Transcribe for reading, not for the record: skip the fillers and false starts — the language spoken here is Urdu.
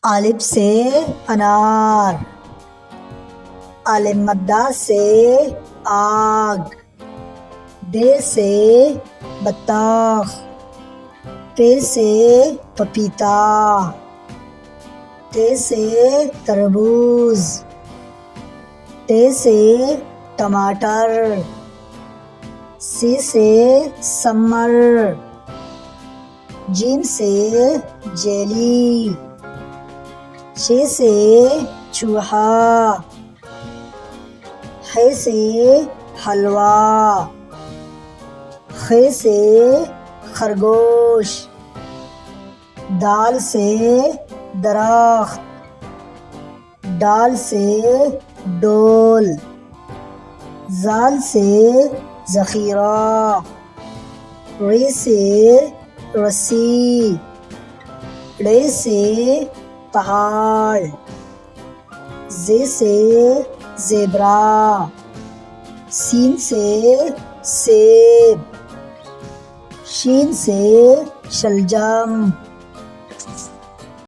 الف سے انار، الف مدہ سے آگ، دے سے بطخ، تے سے پپیتا، تے سے تربوز، ٹے سے ٹماٹر، سی سے سمر، جیم سے جیلی، چھ سے چوہا، ح سے حلوہ، خ سے خرگوش، دال سے درخت، ڈال سے ڈول، زال سے ذخیرہ، ر سے رسی، ڑ سے پہاڑ، ز سے زیبرا، سین سے سیب، شین سے شلجم۔